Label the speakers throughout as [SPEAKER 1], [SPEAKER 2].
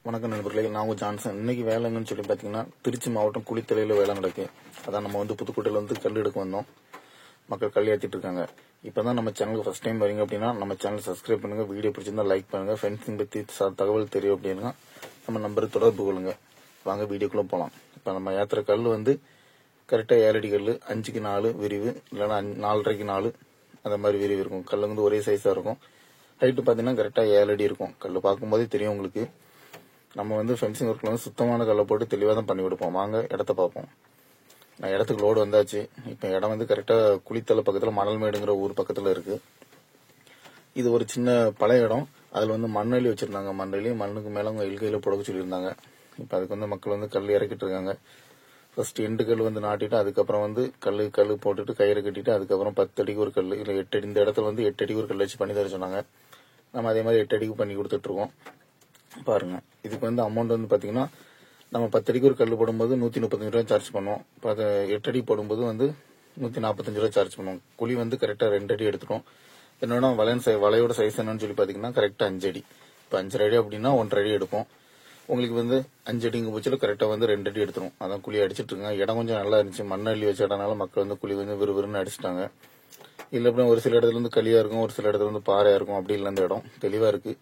[SPEAKER 1] வணக்கம் நண்பர்களே, நான் உங்க ஜான்சன். இன்னைக்கு வேலைங்கன்னு சொல்லி பாத்தீங்கன்னா திருச்சி மாவட்டம் குளித்தலையில வேலை நடக்கு. அதான் நம்ம புதுக்கோட்டையில கல் எடுக்க வந்தோம். மக்கள் கல் ஏத்திட்டு இருக்காங்க. இப்பதான் நம்ம சேனலுக்கு ஃபர்ஸ்ட் டைம் வரீங்க அப்படின்னா நம்ம சேனல் சப்ஸ்கிரைப் பண்ணுங்க, வீடியோ பிடிச்சிருந்தா லைக் பண்ணுங்க, ஃபென்சிங் பத்தி தகவல் தெரியும் அப்படின்னா நம்ம நம்பருக்கு தொடர்பு கொள்ளுங்க. வாங்க வீடியோக்குள்ள போலாம். இப்ப நம்ம ஏத்துற கல் கரெக்டா 7 அடி கல், 5க்கு 4 விரிவு, இல்லைன்னா 4.5க்கு 4 அந்த மாதிரி விரிவு இருக்கும். கல் ஒரே சைஸா இருக்கும். ஹைட்டு பாத்தீங்கன்னா கரெக்டா 7 அடி இருக்கும். கல் பார்க்கும்போதே தெரியும் உங்களுக்கு. நம்ம ஃபென்சிங் ஒர்க்ல சுத்தமான கல்லை போட்டு தெளிவா தான் பண்ணி கொடுப்போம். வாங்க இடத்த பார்ப்போம். நான் இடத்துக்கு லோடு வந்தாச்சு. இப்ப இடம் கரெக்டா குளித்தலை பக்கத்துல மணல்மேடுங்கிற ஊர் பக்கத்துல இருக்கு. இது ஒரு சின்ன பழைய இடம். அதுல மண்ணெலி வச்சிருந்தாங்க. மண்ணுக்கு மேல அவங்க இல்கையில புடக்க சொல்லியிருந்தாங்க. இப்ப அதுக்கு மக்கள் கல் இறக்கிட்டு இருக்காங்க. ஃபர்ஸ்ட் 2 கல் நாட்டிட்டு அதுக்கப்புறம் கல் போட்டுட்டு கயிறு கட்டிட்டு அதுக்கப்புறம் 10 அடிக்கு ஒரு கல் இல்ல 8 அடி, இந்த இடத்துல 8 அடிக்கு ஒரு கல் வச்சு பண்ணி தர சொன்னாங்க. நம்ம அதே மாதிரி 8 அடிக்கு பண்ணி கொடுத்துட்டு இருக்கோம். பாருங்க, இதுக்கு அமௌண்ட் பாத்தீங்கன்னா நம்ம 10 அடிக்கு ஒரு கல் போடும்போது 135 ரூபாய் சார்ஜ் பண்ணுவோம். 8 அடி போடும்போது 145 ரூபாய் சார்ஜ் பண்ணுவோம். குழி கரெக்டா 2 அடி எடுத்துரும். என்னன்னா வலையோட சைஸ் என்னன்னு சொல்லி பாத்தீங்கன்னா கரெக்டா 5 அடி. இப்ப 5.5 அடி அப்படின்னா 1.5 அடி எடுப்போம். உங்களுக்கு 5 அடிங்க பட்சத்துல கரெக்டா 2 அடி எடுத்துரும். அதான் குழி அடிச்சிட்டு இருக்காங்க. இடம் கொஞ்சம் நல்லா இருந்துச்சு. மண்ணள்ளி வச்ச இடம்னால மக்கள் குழி விறுவிறுன்னு அடிச்சிட்டாங்க. இல்ல அப்படின்னா ஒரு சில இடத்துல களியா இருக்கும், ஒரு சில இடத்துல பாறையா இருக்கும். அப்படி இல்ல, இந்த இடம் தெளிவா இருக்கு.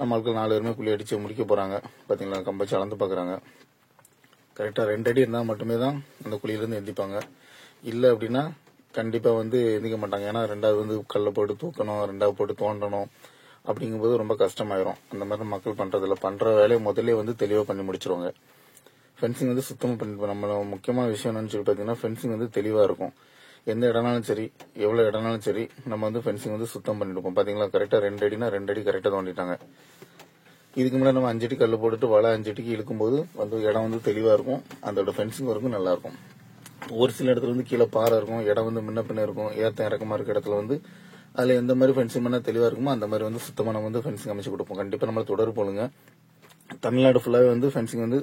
[SPEAKER 1] நம்ம ஆட்கள் 4 பேருமே குழி அடிச்சு முடிக்க போறாங்க. பாத்தீங்களா, கம்பச்சு அளந்து பாக்குறாங்க. கரெக்டா 2 அடி இருந்தா மட்டுமே தான் அந்த குழியிலிருந்து எந்திப்பாங்க. இல்ல அப்படின்னா கண்டிப்பா எந்திக்க மாட்டாங்க. ஏன்னா ரெண்டாவது கல்ல போட்டு தூக்கணும், ரெண்டாவது போட்டு தோண்டணும். அப்படிங்கும்போது ரொம்ப கஷ்டமாயிரும். அந்த மாதிரி மக்கள் பண்றதில்ல. பண்ற வேலையை முதல்ல தெளிவா பண்ணி முடிச்சிருவாங்க. ஃபென்சிங் சுத்தமா பண்ணி நம்ம முக்கியமான விஷயம் என்னன்னு சொல்லி பாத்தீங்கன்னா ஃபென்சிங் தெளிவா இருக்கும். எந்த இடம்னாலும் சரி, எவ்வளவு இடம்னாலும் சரி, நம்ம ஃபென்சிங் சுத்தம் பண்ணிருப்போம். பாத்தீங்களா, கரெக்டா 2 அடினா 2 அடி கரெக்டா தோண்டிட்டாங்க. இதுக்கு முன்னாடி நம்ம 5 அடி கல்லு போட்டுட்டு வலை 5 அடிக்கு இழுக்கும்போது இடம் தெளிவா இருக்கும். அதோட ஃபென்சிங் ஒர்க்கும் நல்லா இருக்கும். ஒரு சில இடத்துல கீழே பாறை இருக்கும், இடம் முன்ன பின்ன இருக்கும். ஏத்த இறக்கமா இருக்க இடத்துல அதுல எந்த மாதிரி ஃபென்சிங் பண்ணா தெளிவா இருக்குமோ அந்த மாதிரி சுத்தமா நம்ம ஃபென்சிங் அமைச்சு கொடுப்போம். கண்டிப்பா நம்ம தொடர்பு போலுங்க. தமிழ்நாடு ஃபுல்லாவே ஃபென்சிங்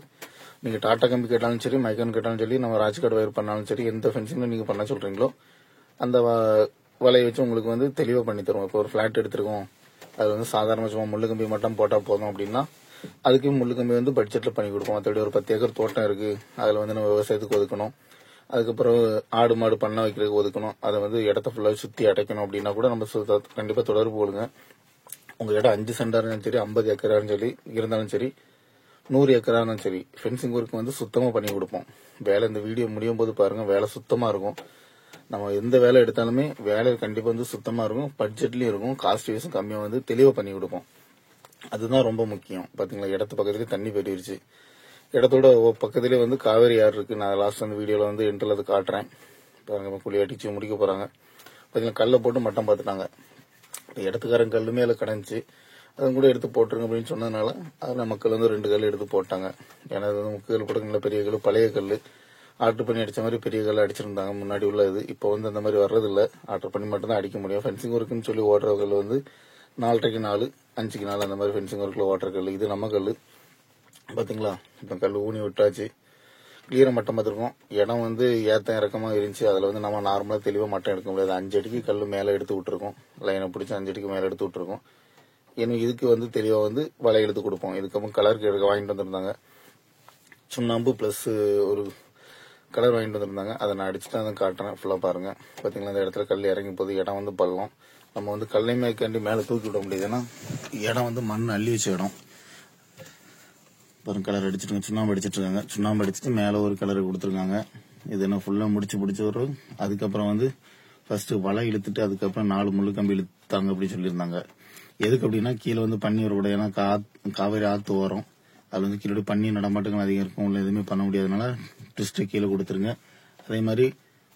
[SPEAKER 1] நீங்க டாடா கம்பி கேட்டாலும் சரி, மைக்கான் கேட்டாலும் சரி, நம்ம ராஜ்காட் வயர் பண்ணாலும் சரி, எந்த ஃபென்சிங்ல நீங்க பண்ண சொல்றீங்களோ அந்த வலையை வச்சு உங்களுக்கு தெளிவா பண்ணி தருவோம். இப்போ ஒரு பிளாட் எடுத்திருக்கோம், அது சாதாரண சும்மா முள்ளு கம்பி மட்டும் போட்டா போதும் அப்படின்னா அதுக்கு முள்ளு கம்பி பட்ஜெட்ல பண்ணி கொடுப்போம். மற்றபடி ஒரு 10 ஏக்கர் தோட்டம் இருக்கு, அதுல நம்ம விவசாயத்துக்கு ஒதுக்கணும், அதுக்கப்புறம் ஆடு மாடு பண்ண வைக்கிறதுக்கு ஒதுக்கணும், அதை இடத்த ஃபுல்லா சுத்தி அடைக்கணும் அப்படின்னா கூட நம்ம கண்டிப்பா தொடர்பு கொள்ளுங்க. உங்க இடம் 5 சென்டா இருந்தாலும் சரி, 50 ஏக்கரா இருந்தாலும் சரி, 100 ஏக்கரா இருந்தாலும் சரி, ஃபென்சிங் ஒர்க் சுத்தமா பண்ணி கொடுப்போம். வேலை இந்த வீடியோ முடியும் போது பாருங்க, வேலை சுத்தமா இருக்கும். நம்ம எந்த வேலை எடுத்தாலுமே வேலை கண்டிப்பா சுத்தமா இருக்கும், பட்ஜெட்லயும் இருக்கும், காஸ்ட் வைஸும் கம்மியா தெளிவா பண்ணி கொடுப்போம். அதுதான் ரொம்ப முக்கியம். பாத்தீங்களா, இடத்து பக்கத்துலயே தண்ணி போயிடுச்சு. இடத்தோட பக்கத்திலே காவேரி ஆறு இருக்கு. நான் லாஸ்ட் அந்த வீடியோல என்ட்ரல் அது காட்டுறேன். பாருங்க, குழி அடிச்சு முடிக்க போறாங்க. பாத்தீங்கன்னா கல்லை போட்டு மட்டம் பார்த்துட்டாங்க. இடத்துக்காரன் கல்லு மேல கிடந்துச்சு, அதுவும் கூட எடுத்து போட்டுருங்க அப்படின்னு சொன்னதுனால அதுல மக்கள் 2 கல் எடுத்து போட்டாங்க. ஏன்னா முக்கு கல் போட்டு பெரிய கல், பழைய கல் ஆர்டர் பண்ணி அடிச்ச மாதிரி பெரிய கல் அடிச்சிருந்தாங்க முன்னாடி உள்ளது. இப்போ அந்த மாதிரி வர்றது இல்ல. ஆர்டர் பண்ணி மட்டும் தான் அடிக்க முடியும். ஃபென்சிங் ஒர்க்குன்னு சொல்லி ஓடுற கல் 4.5க்கு 4, 5க்கு 4 அந்த மாதிரி ஃபென்சிங் ஒர்க்ல ஓடுற கல். இது நம்ம கல். பாத்தீங்களா, இப்ப கல் ஊனி விட்டாச்சு. கிளியரா மட்டம் பார்த்திருக்கோம். இடம் ஏத்த இறக்கமா இருந்துச்சு. அதுல நம்ம நார்மலா தெளிவா மட்டம் எடுக்க முடியாது. 5 அடிக்கு கல் மேல எடுத்து விட்டுருக்கோம். லைனை பிடிச்சி 5 அடிக்கு மேல எடுத்து விட்டுருக்கோம். ஏன்னா இதுக்கு தெளிவா வலை எடுத்து கொடுப்போம். இதுக்கப்புறம் கலருக்கு வாங்கிட்டு வந்திருந்தாங்க. சுண்ணாம்பு பிளஸ் ஒரு கலர் வாங்கிட்டு வந்திருந்தாங்க. அதை நான் அடிச்சுட்டு அதை காட்டுறேன். ஃபுல்லா பாருங்க. பாத்தீங்களா, இந்த இடத்துல கல் இறங்கி போது இடம் பள்ளம். நம்ம கல்லைமேக்காண்டி மேல தூக்கி விட முடியாது. ஏன்னா இடம் மண் அள்ளி வச்ச இடம். கலர் அடிச்சிட்டு சுண்ணாம்பு அடிச்சிட்டு இருக்காங்க. சுண்ணாம்பு அடிச்சுட்டு மேல ஒரு கலர் கொடுத்துருக்காங்க. இது என்ன ஃபுல்லா முடிச்சு ஒரு அதுக்கப்புறம் ஃபர்ஸ்ட் வலை இழுத்துட்டு அதுக்கப்புறம் 4 முள்ளு கம்பி இழுத்தாங்க அப்படின்னு சொல்லியிருந்தாங்க. எதுக்கு அப்படின்னா கீழே பண்ணி வரக்கூடாது. ஏன்னா காவேரி ஆத்து வரும். அது கீழே பண்ணி நடமாட்டங்கள் அதிகம் இருக்கும். உள்ள எதுவுமே பண்ண முடியாதனால ட்விஸ்ட் கீழே கொடுத்துருங்க. அதே மாதிரி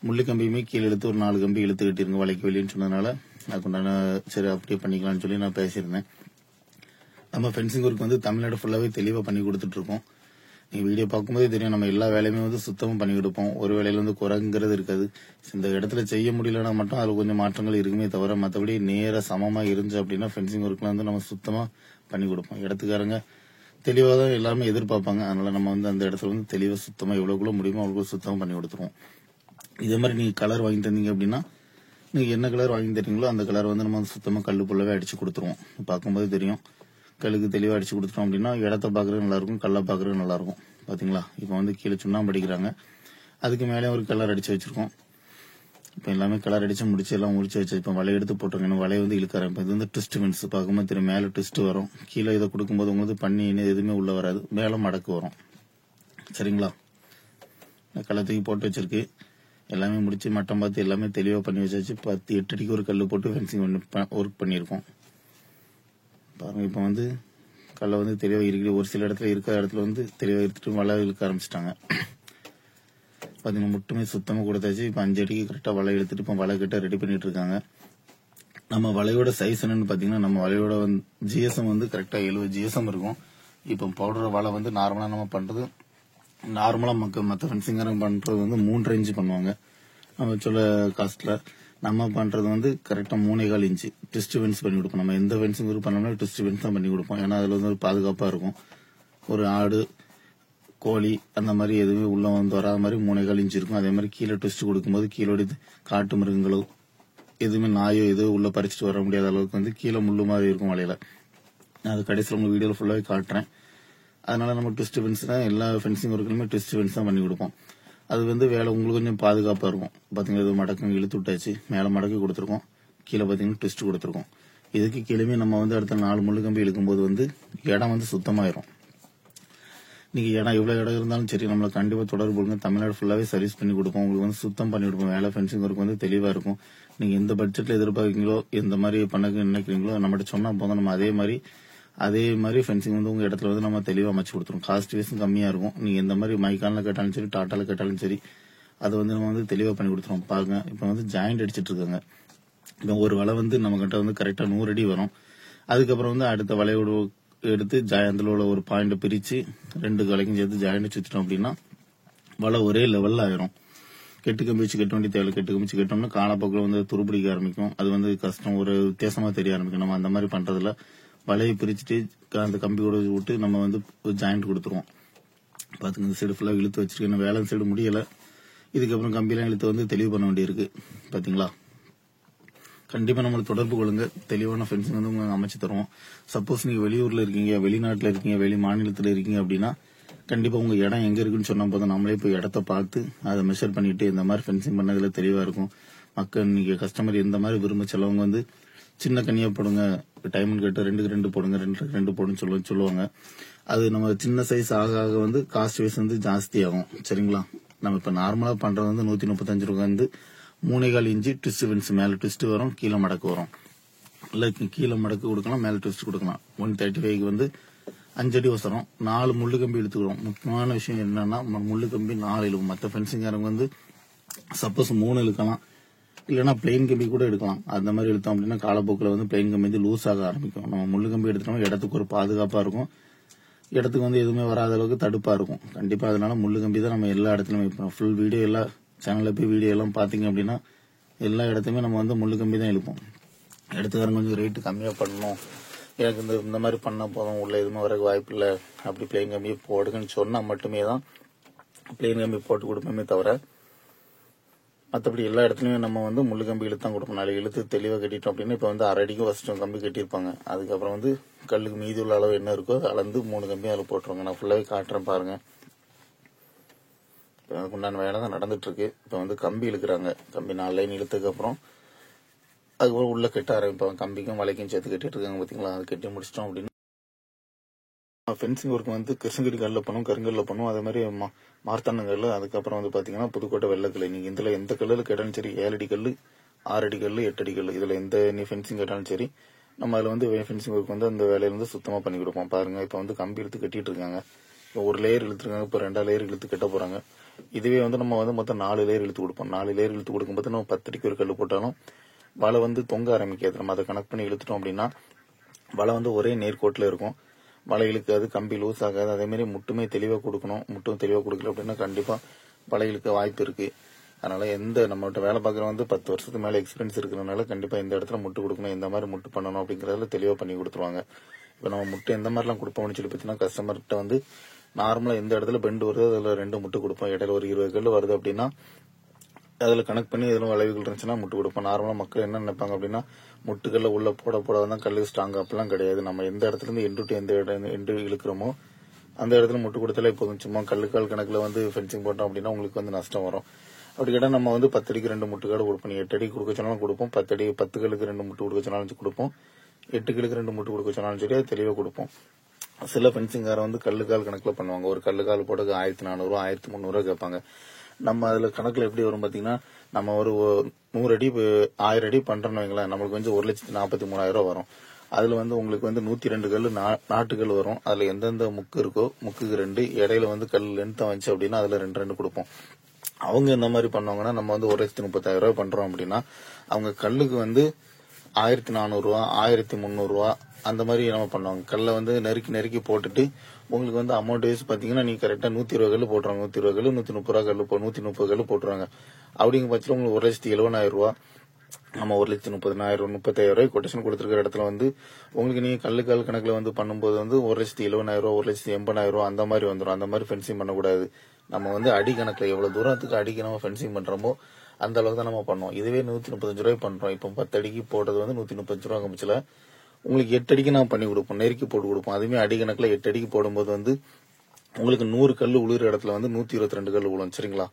[SPEAKER 1] முள்ளு கம்பியுமே கீழே இழுத்து ஒரு 4 கம்பி இழுத்து கட்டிருங்க வலைக்கு வெளியேன்னு சொன்னதுனால அதுக்குண்டான சரி அப்படியே பண்ணிக்கலாம்னு சொல்லி நான் பேசியிருந்தேன். நம்ம ஃபென்சிங் ஒர்க் தமிழ்நாடு ஃபுல்லாவே தெளிவா பண்ணி கொடுத்துட்டு இருக்கோம். நீங்க வீடியோ பார்க்கும்போதே தெரியும், நம்ம எல்லா வேலையுமே சுத்தமா பண்ணி கொடுப்போம். ஒரு வேலையில குறைங்கிறது இருக்காது. இந்த இடத்துல செய்ய முடியலன்னா மட்டும் அதுல கொஞ்சம் மாற்றங்கள் இருக்குமே தவிர மற்றபடி நேர சமமா இருந்துச்சு அப்படின்னா ஃபென்சிங் ஒர்க்ல நம்ம சுத்தமா பண்ணி கொடுப்போம். இடத்துக்காரங்க தெளிவா தான் எல்லாருமே எதிர்பார்ப்பாங்க. அதனால நம்ம அந்த இடத்துல தெளிவா சுத்தமா எவ்வளவுக்குள்ள முடியுமோ அவ்வளவு சுத்தமா பண்ணி கொடுத்துருவோம். இதே மாதிரி நீங்க கலர் வாங்கி தந்தீங்க அப்படின்னா நீங்க என்ன கலர் வாங்கி தரீங்களோ அந்த கலர் நம்ம சுத்தமா கல்லு புள்ளவே அடிச்சு கொடுத்துருவோம். பார்க்கும்போது தெரியும், கல்லுக்கு தெளிவாக அடிச்சு கொடுத்துட்டோம் அப்படின்னா இடத்த பார்க்கறது நல்லா இருக்கும், கல்லை பார்க்கறது நல்லா இருக்கும். பாத்தீங்களா? இப்போ வந்து கீழே சுண்ணாம்பு அடிக்கிறாங்க, அதுக்கு மேலே ஒரு கலர் அடிச்சு வச்சிருக்கோம். இப்போ எல்லாமே கலர் அடிச்சு முடிச்சு எல்லாம் முடிச்சு வச்சு இப்போ வலை எடுத்து போட்டுருங்க. வலையை வந்து இழுக்காரு. இப்போ இது வந்து ட்விஸ்ட் ஃபென்ஸ் பார்க்கும்போது தெரியும், மேலே ட்விஸ்ட் வரும், கீழே இதை கொடுக்கும்போது உங்களுக்கு பண்ணி எதுவுமே உள்ள வராது, மேலே மடக்கு வரும். சரிங்களா? கல்லை தூக்கி போட்டு வச்சிருக்கு, எல்லாமே முடிச்சு மட்டம் பார்த்து எல்லாமே தெளிவாக பண்ணி வச்சாச்சு. 8 அடிக்கு ஒரு கல் போட்டு ஃபென்சிங் ஒர்க் பண்ணியிருக்கோம். பாருங்க, இப்போ வந்து கல்லை வந்து தெளிவாக இருக்குது. ஒரு சில இடத்துல இருக்கிற இடத்துல வந்து தெளிவாக எடுத்துட்டு வலை இழுக்க ஆரம்பிச்சிட்டாங்க. பார்த்தீங்கன்னா மட்டுமே சுத்தமாக கொடுத்தாச்சு. இப்போ 5 அடிக்கு கரெக்டாக வலை எடுத்துட்டு இப்போ வலை கிட்ட ரெடி பண்ணிட்டு இருக்காங்க. நம்ம வலையோட சைஸ் என்னன்னு பார்த்தீங்கன்னா, நம்ம வலையோட வந்து ஜிஎஸ்எம் வந்து கரெக்டாக 70 ஜிஎஸ்எம் இருக்கும். இப்போ பவுடர் வலை வந்து நார்மலாக நம்ம பண்ணுறது, நார்மலாக மற்ற ஃபென்சிங்காரங்க பண்ணுறது வந்து 3 இன்ச்சு பண்ணுவாங்க. நம்ம சொல்ல காஸ்ட்ல நம்ம பண்றது வந்து கரெக்டாக 3.25 இன்ச்சு ட்விஸ்ட் ஃபென்ஸ் பண்ணி கொடுப்போம். நம்ம எந்த ஃபென்சிங் பண்ணோம்னா ட்விஸ்ட் ஃபென்ஸ் தான் பண்ணி கொடுப்போம். ஏன்னா அதில் வந்து ஒரு பாதுகாப்பாக இருக்கும். ஒரு ஆடு, கோழி அந்த மாதிரி எதுவுமே உள்ள வந்து வராத மாதிரி 3.25 இன்ச்சு இருக்கும். அதே மாதிரி கீழே ட்விஸ்ட் கொடுக்கும்போது கீழே காட்டு மிருகங்களோ எதுவுமே நாயோ எதுவும் உள்ள பறிச்சுட்டு வர முடியாத அளவுக்கு வந்து கீழே முள்ளு மாதிரி இருக்கும் வலையில. நான் அது கடைசியில் உங்க வீடியோவில் ஃபுல்லாகவே காட்டுறேன். அதனால நம்ம ட்விஸ்ட் ஃபென்ஸ் தான் எல்லா ஃபென்சிங் ஒர்க்குமே ட்விஸ்ட் ஃபென்ஸ் தான் பண்ணி கொடுப்போம். அது வந்து வேலை உங்களுக்கு கொஞ்சம் பாதுகாப்பாக இருக்கும். பார்த்தீங்கன்னா இது மடக்கம் இழுத்து விட்டாச்சு, மேலே மடக்கி கொடுத்துருக்கோம், கீழே பார்த்தீங்கன்னா ட்விஸ்ட் கொடுத்துருக்கோம். இதுக்கு கீழே நம்ம வந்து அடுத்த 4 முள்ளு கம்பி இழுக்கும்போது வந்து இடம் வந்து சுத்தமாயிரும். நீங்க இடம் எவ்வளவு இடம் இருந்தாலும் சரி, நம்மளை கண்டிப்பா தொடர்பு கொடுங்க. தமிழ்நாடு ஃபுல்லாவே சர்வீஸ் பண்ணி கொடுப்போம். உங்களுக்கு வந்து சுத்தம் பண்ணி கொடுப்போம். வேலை ஃபென்சிங் ஒர்க் வந்து தெளிவா இருக்கும். நீங்க எந்த பட்ஜெட்ல எதிர்பார்க்கீங்களோ, எந்த மாதிரி பண்ண நினைக்கிறீங்களோ நம்மகிட்ட சொன்னா போதும். நம்ம அதே மாதிரி ஃபென்சிங் வந்து உங்க இடத்துல வந்து நம்ம தெளிவா அமைச்சு கொடுத்துருவோம். காஸ்ட் வைஸும் கம்மியா இருக்கும். நீங்க எந்த மாதிரி மைக்கான்ல கேட்டாலும் சரி, டாட்டால கேட்டாலும் சரி, அதை வந்து நம்ம வந்து தெளிவா பண்ணி கொடுத்துருவோம். பாருங்க, இப்போ வந்து ஜாயிண்ட் அடிச்சிட்டு இருக்காங்க. இப்போ ஒரு வலை வந்து நம்ம கிட்ட வந்து கரெக்டா 100 அடி வரும். அதுக்கப்புறம் வந்து அடுத்த வலையோட எடுத்து அதில் உள்ள ஒரு பாயிண்ட் பிரிச்சு 2 வலைக்கும் சேர்த்து ஜாயிண்ட் சுத்திட்டோம் அப்படின்னா வலை ஒரே லெவல்ல ஆயிரும். கெட்டு கம்பி வச்சு கட்ட வேண்டிய தேவை. கெட்டு கம்பி வச்சு கட்டோம்னா காலப்போக்கில் வந்து துருப்பிடிக்க ஆரம்பிக்கும். அது வந்து கஷ்டம், ஒரு வித்தியாசமா தெரிய ஆரம்பிக்கும். நம்ம அந்த மாதிரி பண்றதுல வலையை பிரிச்சுட்டு அந்த கம்பியோட விட்டு நம்ம வந்து ஜாயிண்ட் கொடுத்துருவோம். பாத்துங்க, இந்த சைடு ஃபுல்லா இழுத்து வச்சிருக்கேன். வேலை சைடு முடியல. இதுக்கப்புறம் கம்பியெல்லாம் இழுத்து வந்து தெளிவு பண்ண வேண்டியிருக்கு. பாத்தீங்களா? கண்டிப்பா நம்மளை தொடர்பு கொள்ளுங்க. தெளிவான ஃபென்சிங் வந்து உங்களுக்கு அமைச்சு தருவோம். சப்போஸ் நீங்க வெளியூர்ல இருக்கீங்க, வெளிநாட்டுல இருக்கீங்க, வெளி மாநிலத்துல இருக்கீங்க அப்படின்னா கண்டிப்பா உங்க இடம் எங்க இருக்குன்னு சொன்னா போதும், நம்மளே போய் இடத்த பார்த்து அதை மெஷர் பண்ணிட்டு இந்த மாதிரி ஃபென்சிங் பண்ணதுல தெளிவா இருக்கும். மக்கள் நீங்க கஸ்டமர் எந்த மாதிரி விரும்ப செலவங்க வந்து சின்ன கனியா போடுங்க, டைமண்ட் கட்டு 2க்கு 2 போடுங்க, 2க்கு 2 போடுன்னு சொல்லுவாங்க. அது நம்ம சின்ன சைஸ் ஆக ஆக வந்து காஸ்ட் வைஸ் வந்து ஜாஸ்தி ஆகும். சரிங்களா? நம்ம இப்ப நார்மலா பண்றது வந்து 135 ரூபாய் வந்து 3.25 இன்ச்சு ட்விஸ்ட் ஃபென்ஸ். மேல ட்விஸ்ட் வரும், கீழே மடக்கு வரும். இல்ல கீழே மடக்கு கொடுக்கலாம், மேல ட்விஸ்ட் கொடுக்கலாம். 135க்கு வந்து 5 அடி வசரம் 4 முள்ளு கம்பி எடுத்துக்கிறோம். முக்கியமான விஷயம் என்னன்னா, முள்ளு கம்பி 4 இழுக்கும். மற்ற ஃபென்சிங்காரங்க வந்து சப்போஸ் 3 இழுக்கலாம், இல்லைன்னா பிளெயின் கம்பி கூட எடுக்கலாம். அந்த மாதிரி எடுத்தோம் அப்படின்னா காலப்போக்கில் வந்து பிளெயின் கம்பி வந்து லூஸ் ஆக ஆரம்பிக்கும். நம்ம முள்ளு கம்பி எடுத்துட்டோம், இடத்துக்கு ஒரு பாதுகாப்பா இருக்கும், இடத்துக்கு வந்து எதுவுமே வராத அளவுக்கு தடுப்பா இருக்கும். கண்டிப்பா அதனால முள்ளு கம்பி தான் நம்ம எல்லா இடத்துலயும் வைப்போம். ஃபுல் வீடியோ எல்லா சேனல்ல போய் வீடியோ எல்லாம் பாத்தீங்க அப்படின்னா எல்லா இடத்துலயுமே நம்ம வந்து முள்ளு கம்பி தான் இழுப்போம். இடத்துக்காரங்க கொஞ்சம் ரேட்டு கம்மியா பண்ணணும், எனக்கு இந்த மாதிரி பண்ண போதும், உள்ள எதுவுமே வரக்கு வாய்ப்பு இல்லை, அப்படி பிளெயின் கம்பியை போடுங்கன்னு சொன்னா மட்டுமே தான் பிளெயின் கம்பி போட்டு கொடுப்போமே தவிர மற்றபடி எல்லா இடத்துலயும் நம்ம வந்து முள்ளு கம்பி இழுத்து தான் கொடுப்போம். நாளைக்கு இழுத்து தெளிவாக கட்டிட்டோம் அப்படின்னா இப்போ வந்து 1/2 அடிக்கு ஃபர்ஸ்ட் கம்பி கட்டியிருப்பாங்க. அதுக்கப்புறம் வந்து கல்லுக்கு மீதி உள்ள அளவு என்ன இருக்கோ அளந்து 3 கம்பி அதில் போட்டுருவாங்க. நான் ஃபுல்லாவே காட்டுறேன் பாருங்க. உண்டான வேலை தான் நடந்துட்டு இருக்கு. இப்போ வந்து கம்பி இழுக்கிறாங்க. கம்பி 4 லைன் இழுத்ததுக்கு அப்புறம் அதுக்கப்புறம் உள்ள கட்ட ஆரம்பிப்பாங்க. கம்பிக்கும் வலைக்கும் சேர்த்து கட்டிட்டு இருக்காங்க. பாத்தீங்களா? அது கட்டி முடிச்சிட்டோம் அப்படின்னா ஃபென்சிங் ஒர்க் வந்து கிருஷ்ணகிரி கல்ல பண்ணும், கருங்கல்ல பண்ணும், அதே மாதிரி மார்த்தாண்டங்கல்ல, அதுக்கப்புறம் வந்து பாத்தீங்கன்னா புதுக்கோட்டை வெள்ளக்கல். நீங்க இதுல எந்த கல்லுல கேட்டாலும் சரி, 7 அடி கல்லு, 6 அடி கல்லு, 8 அடி கல்லு, இதுல எந்த நீ ஃபென்சிங் கேட்டாலும் சரி, நம்ம அதுல வந்து ஃபென்சிங் ஒர்க் வந்து அந்த வேலையில வந்து சுத்தமா பண்ணி கொடுப்போம். பாருங்க, இப்ப வந்து கம்பி இழுத்து கட்டிட்டு இருக்காங்க. ஒரு லேயர் இழுத்துருக்காங்க, இப்போ 2 லேயர் இழுத்து கட்ட போறாங்க. இதுவே வந்து நம்ம வந்து மொத்தம் 4 லேயர் இழுத்து கொடுப்போம். 4 லேயர் இழுத்து கொடுக்கும்போது நம்ம 10 அடிக்கு ஒரு கல்லு போட்டாலும் வலை வந்து தொங்க ஆரம்பிக்காது. நம்ம அதை கனெக்ட் பண்ணி இழுத்துட்டோம் அப்படின்னா வலை வந்து ஒரே நேர்கோட்டில் இருக்கும். வலை இழுக்காது, கம்பி லூஸ் ஆகாது. அதே மாதிரி முட்டுமே தெளிவாக கொடுக்கணும். முட்டும் தெளிவாக கொடுக்கல அப்படின்னா கண்டிப்பா வலை இழுக்க வாய்ப்பு இருக்கு. அதனால நம்மகிட்ட வேலை பார்க்குற வந்து 10 வருஷத்துக்கு மேல எக்ஸ்பீரியன்ஸ் இருக்கிறதுனால கண்டிப்பா இந்த இடத்துல முட்டு கொடுக்கணும், இந்த மாதிரி முட்டு பண்ணணும் அப்படிங்கறதுல தெளிவா பண்ணி கொடுத்துருவாங்க. இப்ப நம்ம முட்டை எந்த மாதிரிலாம் கொடுப்போம்னு சொல்லி பார்த்தீங்கன்னா, கஸ்டமர்கிட்ட வந்து நார்மலா எந்த இடத்துல பெண்டு வருது அதுல 2 முட்டு கொடுப்போம். இடையில ஒரு 20 கல்லு வருது அப்படின்னா அதில் கனெக்ட் பண்ணி எதுவும் வளைவுகள் இருந்துச்சுன்னா முட்டு கொடுப்போம். நார்மலாக மக்கள் என்ன நினைப்பாங்க அப்படின்னா முட்டுக்கல்ல உள்ள போட தான் கல் ஸ்ட்ராங் அப்படிலாம் கிடையாது. நம்ம எந்த இடத்துல இருந்து எண்டு டு எண்டு இழுக்கிறோமோ அந்த இடத்துல முட்டு கொடுத்தாலே போதும். சும்மா கல்லுக்கால் கணக்கில் ஃபென்சிங் போட்டோம் அப்படின்னா உங்களுக்கு நஷ்டம் வரும். அப்படி கேட்டால் நம்ம 10 அடிக்கு 2 முட்டுக்காடு கொடுப்போம். 8 அடி கொடுக்க சொன்னாலும் கொடுப்போம். 10 கல்லுக்கு 2 முட்டு கொடுக்க சொன்னாலும் கொடுப்போம். 8 கல்லுக்கு 2 முட்டு கொடுக்க சொன்னாலும் சரி, அது தெளிவாக கொடுப்போம். சில ஃபென்சிங்கார கல்லுக்கால் கணக்கில் பண்ணுவாங்க. ஒரு கல்லுக்கால் போட 1400 1300 கேட்பாங்க. நம்ம அதுல கணக்குல எப்படி வரும் பாத்தீங்கன்னா, நம்ம ஒரு 100 அடி 1000 அடி பண்றோம்னு வைங்களேன், நம்மளுக்கு 1,43,000 வரும். அதுல உங்களுக்கு 102 கல் நாட்டுக்கல் வரும். அதுல எந்தெந்த முக்கு இருக்கோ முக்குக்கு 2, இடையில கல் லென்த்தா வந்துச்சு அப்படின்னா அதுல 2 கொடுப்போம். அவங்க இந்த மாதிரி பண்ணுவாங்கன்னா, நம்ம 1,30,000 பண்றோம் அப்படின்னா அவங்க கல்லுக்கு 1,400 1,300 அந்த மாதிரி நம்ம பண்ணுவாங்க. கல்லை நெருக்கி போட்டுட்டு உங்களுக்கு அமௌண்ட் வைஸ் பாத்தீங்கன்னா நீங்க கரெக்டா 120 கல் போட்டுருவாங்க. 120 கல் 130 கல் 130 கல் போட்டுருவாங்க. அப்படிங்கிற பட்சத்தில் உங்களுக்கு 1,70,000 நம்ம 1,30,000 கொட்டேஷன் கொடுத்துருக்கிற இடத்துல உங்களுக்கு நீங்க கல்லுக்கால் கணக்குல பண்ணும்போது 1,70,000 1,80,000 அந்த மாதிரி வந்துடும். அந்த மாதிரி ஃபென்சிங் பண்ணக்கூடாது. நம்ம அடி கணக்குல எவ்வளவு தூரத்துக்கு அடிக்கு நம்ம ஃபென்சிங் பண்றோமோ அந்த அளவுக்கு தான் நம்ம பண்ணுவோம். இதுவே 135 பண்றோம். இப்போ 10 அடிக்கு போட்டது 135 கமிச்சுல உங்களுக்கு 8 அடிக்கு நான் பண்ணி கொடுப்போம். நெருக்கி போட்டு கொடுப்போம். அதுவுமே அடி கணக்குல 8 அடிக்கு போடும்போது உங்களுக்கு 100 கல் உளுற இடத்துல 122 கல் விழும். சரிங்களா?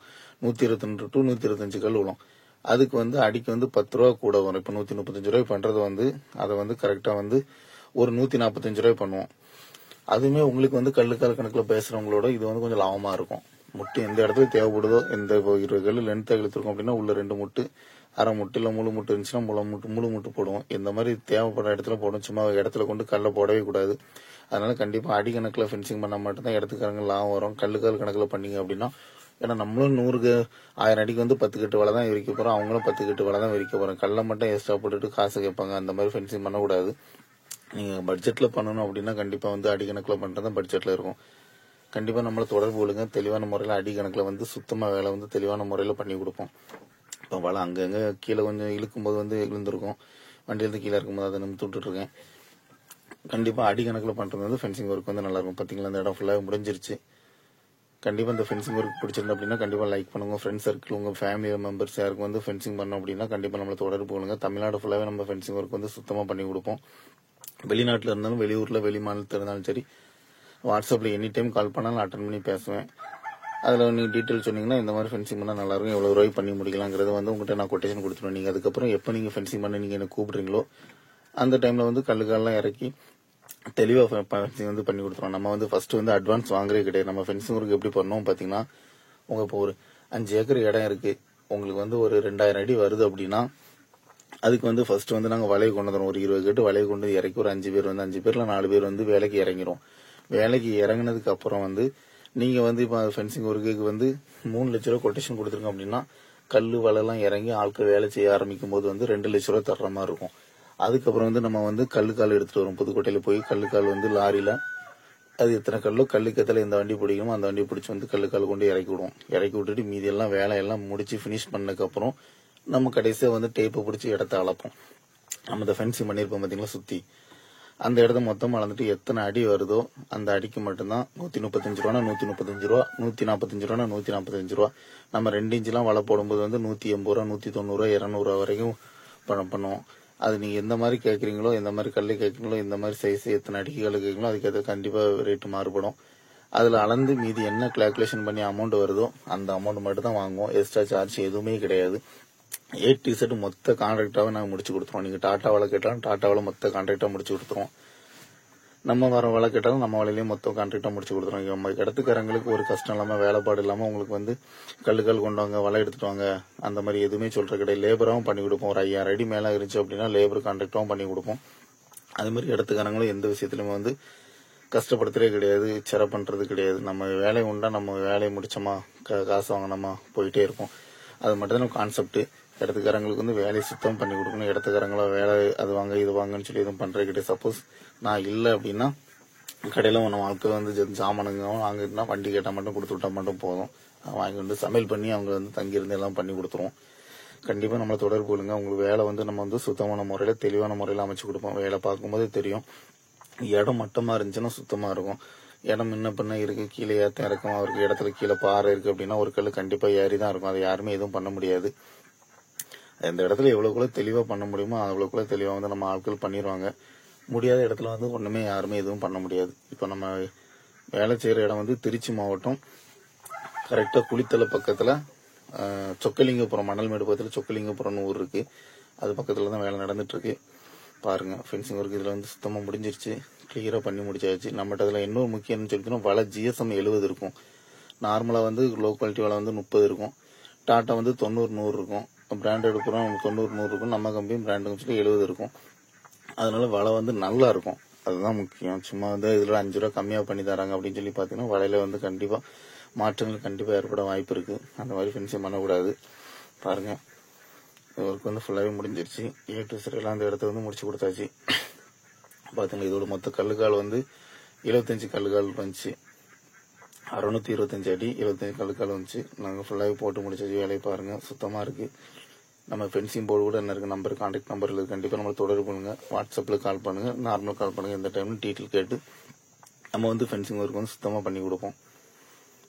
[SPEAKER 1] 122 to 125 கல் விழும். அதுக்கு அடிக்கு 10 ரூபா கூட வரும். இப்ப 135 பண்றது அதை கரெக்டா ஒரு 145 பண்ணுவோம். அதுவுமே உங்களுக்கு கல்லுக்கால் கணக்குல பேசுறவங்களோட இது கொஞ்சம் லாபமா இருக்கும். முட்டு எந்த இடத்துல தேவைப்படுதோ, எந்த 20 கல் லென்த்தா இழுத்துருக்கோம் அப்படின்னா உள்ள 2 முட்டு, அரை முட்டு இல்ல முழு முட்டு இருந்துச்சுன்னா முழு முட்டு போடுவோம். இந்த மாதிரி தேவைப்படுற இடத்துல போடும். சும்மா இடத்துல கொண்டு கல்லை போடவே கூடாது. அதனால கண்டிப்பா அடி கணக்குல ஃபென்சிங் பண்ணா மட்டும்தான் இடத்துக்காரங்க லாபம் வரும். கல்லுக்கால் கணக்குல பண்ணீங்க அப்படின்னா, ஏன்னா நம்மளும் 1000 அடிக்கு 10 கட்டு வலை தான் விரிக்க போறோம். அவங்களும் 10 கட்டு வலை தான் விரிக்க போறோம். கல்லை மட்டும் எக்ஸ்ட்ரா போட்டுட்டு காசு கேட்பாங்க. அந்த மாதிரி ஃபென்சிங் பண்ணக்கூடாது. நீங்க பட்ஜெட்ல பண்ணணும் அப்படின்னா கண்டிப்பா அடி கணக்குல பண்றதுதான் பட்ஜெட்ல இருக்கும். கண்டிப்பா நம்மள தொடர்பு கொள்ளுங்க. தெளிவான முறையில அடி கணக்குல சுத்தமா வேலை தெளிவான முறையில பண்ணி கொடுப்போம். இப்போ வலை அங்கங்க கீழே கொஞ்சம் இழுக்கும்போது விழுந்திருக்கும். வண்டியிலிருந்து கீழே இருக்கும்போது அதை நிமித்து விட்டுட்டு இருக்கேன். கண்டிப்பா அடி கணக்குல பண்றது ஃபென்சிங் ஒர்க் நல்லா இருக்கும். பாத்தீங்களா, இந்த இடம் ஃபுல்லாக முடிஞ்சிருச்சு. கண்டிப்பா இந்த ஃபென்சிங் ஒர்க் பிடிச்சிருந்தா அப்படின்னா கண்டிப்பா லைக் பண்ணுங்க. ஃப்ரெண்ட்ஸ் சர்க்கிள் உங்க ஃபேமிலி மெம்பர்ஸ் யாருக்கு ஃபென்சிங் பண்ணோம் அப்படின்னா கண்டிப்பா நம்மள தொடர்பு கொள்ளுங்க. தமிழ்நாடு ஃபுல்லாவே நம்ம ஃபென்சிங் ஒர்க் சுத்தமா பண்ணி கொடுப்போம். வெளிநாட்டுல இருந்தாலும் வெளியூர்ல வெளி மாநிலத்தில் இருந்தாலும் சரி, வாட்ஸ்அப்ல எனி டைம் கால் பண்ணாலும் அட்டன் பண்ணி பேசுவேன். அதுல நீங்க டீட்டெயில் சொன்னீங்கன்னா இந்த மாதிரி ஃபென்சிங் பண்ணா நல்லா இருக்கும், எவ்வளவு ரூபாய் பண்ணி முடிக்கலாங்கிறது உங்கள்கிட்ட நான் கொட்டேஷன் கொடுத்துருவேன். நீங்க அதுக்கப்புறம் எப்ப நீங்க ஃபென்சிங் பண்ண நீங்க என்ன கூப்பிடுறீங்களோ அந்த டைம்ல கல்லுக்கால்லாம் இறக்கி தெளிவா ஃபென்சிங் பண்ணி கொடுத்துருவோம். நம்ம ஃபர்ஸ்ட் அட்வான்ஸ் வாங்குறே கிடையாது. நம்ம ஃபென்சிங் ஒர்க் எப்படி பண்ணோம் பாத்தீங்கன்னா, உங்க இப்போ ஒரு 5 ஏக்கர் இடம் இருக்கு, உங்களுக்கு ஒரு 2000 அடி வருது அப்படின்னா அதுக்கு ஃபர்ஸ்ட் நாங்க வலையை கொண்டு வந்துடும். ஒரு 20 கட்டு வலையை கொண்டு இறக்கி ஒரு 5 பேர் 5 பேர்ல 4 பேர் வேலைக்கு இறங்கிரும். வேலைக்கு இறங்கினதுக்கு அப்புறம் நீங்க இப்ப ஃபென்சிங் ஒர்க்குக்கு 3 லட்ச ரூபாய் கொட்டேஷன் கொடுத்துருங்க அப்படின்னா கல்லு வலைலாம் இறங்கி ஆட்கள் வேலை செய்ய ஆரம்பிக்கும் போது 2 லட்ச ரூபாய் தர்ற மாதிரி இருக்கும். அதுக்கப்புறம் நம்ம கல்லுக்கால் எடுத்துட்டு வரும். புதுக்கோட்டையில போய் கல்லுக்கால் லாரியில அது எத்தனை கல்லோ கல்லுக்கு எத்தனை இந்த வண்டி பிடிக்குமோ அந்த வண்டி பிடிச்சி கல்லுக்கால் கொண்டு இறக்கி விடுவோம். இறக்கி விட்டுட்டு மீதி எல்லாம் வேலையெல்லாம் முடிச்சு பினிஷ் பண்ணதுக்கு அப்புறம் நம்ம கடைசியா டேப்பை பிடிச்சி இடத்த அளப்போம். நம்ம இந்த ஃபென்சிங் பண்ணிருப்போம் பாத்தீங்களா சுத்தி, அந்த இடத்த மொத்தம் அளந்துட்டு எத்தனை அடி வருதோ அந்த அடிக்கு மட்டும்தான் 135 ரூபா 135 ரூபா 145 ரூபா 145 ரூபா. நம்ம 2 இன்ச்லாம் வலை போடும்போது 180 ரூபா 190 ரூபா 200 வரைக்கும் பண்ணுவோம். அது நீங்க எந்த மாதிரி கேட்கறீங்களோ, எந்த மாதிரி கல்லு கேட்கறீங்களோ, எந்த மாதிரி சைஸ் எத்தனை அடிக்கு கல்லு கேட்கறீங்களோ அதுக்கு கண்டிப்பா ரேட்டு மாறுபடும். அதுல அளந்து மீதி என்ன கால்குலேஷன் பண்ணி அமௌண்ட் வருதோ அந்த அமௌண்ட் மட்டும் தான் வாங்குவோம். எக்ஸ்ட்ரா சார்ஜ் எதுவுமே கிடையாது. A-Z மொத்த கான்ட்ராக்டாவே நாங்க முடிச்சு கொடுத்துருவோம். நீங்க டாட்டா வலை கேட்டாலும் டாட்டாவில மொத்த கான்ட்ராக்டா முடிச்சு கொடுத்துருவோம். நம்ம வர வலை கேட்டாலும் நம்ம வலையிலேயே மொத்தம் கான்ட்ராக்டா முடிச்சு கொடுத்துருவோம். நம்ம இடத்துக்காரங்களுக்கு ஒரு கஷ்டம் இல்லாம வேலைப்பாடு இல்லாம உங்களுக்கு கல்லுக்கால் கொண்டு வாங்க வலை எடுத்துட்டு வாங்க அந்த மாதிரி எதுவுமே சொல்ற கிடையாது. லேபராவும் பண்ணி கொடுப்போம். ஒரு 5000 அடி மேல இருந்துச்சு அப்படின்னா லேபர் கான்ட்ராக்டாவும் பண்ணி கொடுப்போம். அது மாதிரி இடத்துக்காரங்களும் எந்த விஷயத்திலுமே கஷ்டப்படுத்துறதே கிடையாது, செர பண்றது கிடையாது. நம்ம வேலை உண்டா நம்ம வேலையை முடிச்சோமா காசு வாங்கினோமா போயிட்டே இருக்கும். அது மட்டும் தான் கான்செப்ட். இடத்துக்காரங்களுக்கு வேலையை சுத்தம் பண்ணி கொடுக்கணும். இடத்துக்காரங்கள வேலை அது வாங்க இது வாங்கன்னு சொல்லி எதுவும் பண்றது கிடையாது. சப்போஸ் நான் இல்லை அப்படின்னா கடையில நம்ம ஆட்கள் சாமானுங்க வாங்கிட்டுனா வண்டி கேட்டா மட்டும் கொடுத்து விட்டா மட்டும் போதும். வாங்கி சமையல் பண்ணி அவங்க தங்கியிருந்து எல்லாம் பண்ணி கொடுத்துருவோம். கண்டிப்பா நம்மளை தொடர்பு கொள்ளுங்க. உங்களுக்கு வேலை நம்ம சுத்தமான முறையில தெளிவான முறையில அமைச்சு கொடுப்போம். வேலை பார்க்கும்போதே தெரியும். இடம் மட்டமா இருந்துச்சுன்னா சுத்தமா இருக்கும். இடம் முன்ன பின்ன இருக்கு, கீழே ஏற்ற இறக்கமா இருக்கு, இடத்துல கீழே பாறை இருக்கு அப்படின்னா ஒரு கல் கண்டிப்பா ஏறி தான் இருக்கும். அதை யாருமே எதுவும் பண்ண முடியாது. அந்த இடத்துல எவ்வளவுக்குள்ள தெளிவா பண்ண முடியுமோ அவ்வளவுக்குள்ள தெளிவா வந்து நம்ம ஆட்கள் பண்ணிடுவாங்க. முடியாத இடத்துல வந்து ஒண்ணுமே யாருமே எதுவும் பண்ண முடியாது. இப்ப நம்ம வேலை செய்யற இடம் வந்து திருச்சி மாவட்டம், கரெக்டா குளித்தலை பக்கத்துல சொக்கலிங்கபுரம், மணல்மேடு பக்கத்துல சொக்கலிங்கபுரம்னு ஊர் இருக்கு. அது பக்கத்துல தான் வேலை நடந்துட்டு இருக்கு. பாருங்க, ஃபென்சிங் ஒர்க் இதுல வந்து சுத்தமா முடிஞ்சிருச்சு, கிளியரா பண்ணி முடிச்சாச்சு. நம்மகிட்ட அதுல இன்னொரு முக்கியம் சொல்லிட்டோம்னா வலை GSM 70 இருக்கும். நார்மலா வந்து லோ குவாலிட்டி வலை வந்து 30 இருக்கும். டாட்டா வந்து 90-100 இருக்கும். பிராண்டட் பூரா 90-100 இருக்கும். நம்ம கம்பெனி பிராண்டுன்னு சொல்லி 70 இருக்கும். அதனால வலை வந்து நல்லா இருக்கும். அதுதான் முக்கியம். சும்மா வந்து இதுல 5 ரூபா கம்மியா பண்ணி தராங்க அப்படின்னு சொல்லி பாத்தீங்கன்னா வலையில வந்து கண்டிப்பா மாற்றங்கள் கண்டிப்பா ஏற்பட வாய்ப்பு இருக்கு. அந்த மாதிரி ஃபென்சிங் பண்ணக்கூடாது. பாருங்க, ஒர்க் வந்து ஃபுல்லாவே முடிஞ்சிருச்சு. A to Z எல்லாம் அந்த இடத்த வந்து முடிச்சு கொடுத்தாச்சு. பாத்தீங்களா, இதோட மொத்த கல்லுக்கால் வந்து 75 கல்லுக்கால் வந்துச்சு. 625 அடி 75 கல்லுக்கால் வந்துச்சு. நாங்க ஃபுல்லாவே போட்டு முடிச்சாச்சு. வேலையை பாருங்க, சுத்தமா இருக்கு. நம்ம ஃபென்சிங் போர்டு கூட என்ன இருக்கு, நம்பர் கான்டாக்ட் நம்பர் இருக்கு. கண்டிப்பா நம்ம தொடர்பு பண்ணுங்க. வாட்ஸ்அப்ல கால் பண்ணுங்க, நார்மல் கால் பண்ணுங்க. எந்த டைம்ல டீட்டெயில் கேட்டு நம்ம வந்து ஃபென்சிங் ஒர்க் வந்து சுத்தமா பண்ணி கொடுப்போம்.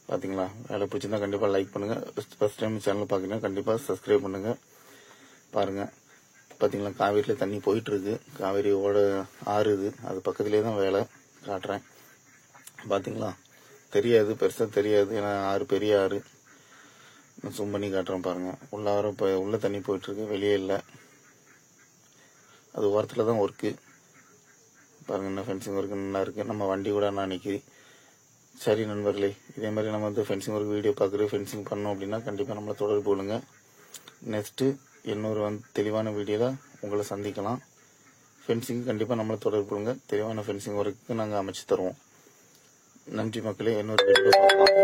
[SPEAKER 1] பாத்தீங்களா, வேலை பிடிச்சிருந்தா கண்டிப்பா லைக் பண்ணுங்க. ஃபர்ஸ்ட் டைம் சேனல் பாத்தீங்கன்னா கண்டிப்பா சப்ஸ்கிரைப் பண்ணுங்க. பாருங்க, பாத்தீங்களா, காவேரியில தண்ணி போயிட்டு இருக்கு. காவேரியோட ஆறு இது, அது பக்கத்திலேயே தான் வேலை காட்டுறேன். பாத்தீங்களா, தெரியாது, பெருசா தெரியாது, ஏன்னா ஆறு பெரிய ஆறு. ஜூம் பண்ணி காட்டுறேன் பாருங்க. உள்ள தண்ணி போயிட்டு இருக்கு, வெளியே இல்ல. அது ஓரத்துல தான் ஒர்க்கு. பாருங்க, என்ன ஃபென்சிங் ஒர்க் நல்லா இருக்கு. நம்ம வண்டி கூட நான் நிக்கிறேன். சரி நண்பர்களே, இதே மாதிரி நம்ம வந்து ஃபென்சிங் ஒர்க் வீடியோ பார்க்குறது, ஃபென்சிங் பண்ணோம் அப்படின்னா கண்டிப்பா நம்மளை தொடர்பு கொள்ளுங்க. நெக்ஸ்ட் இன்னொரு வந்து தெளிவான வீடியோல உங்களை சந்திக்கலாம். ஃபென்சிங் கண்டிப்பா நம்மளை தொடர்பு கொள்ளுங்க. தெளிவான ஃபென்சிங் ஒர்க்கு நாங்க அமைச்சு தருவோம். நன்றி மக்களே, இன்னொரு வீடியோ பார்க்கலாம்.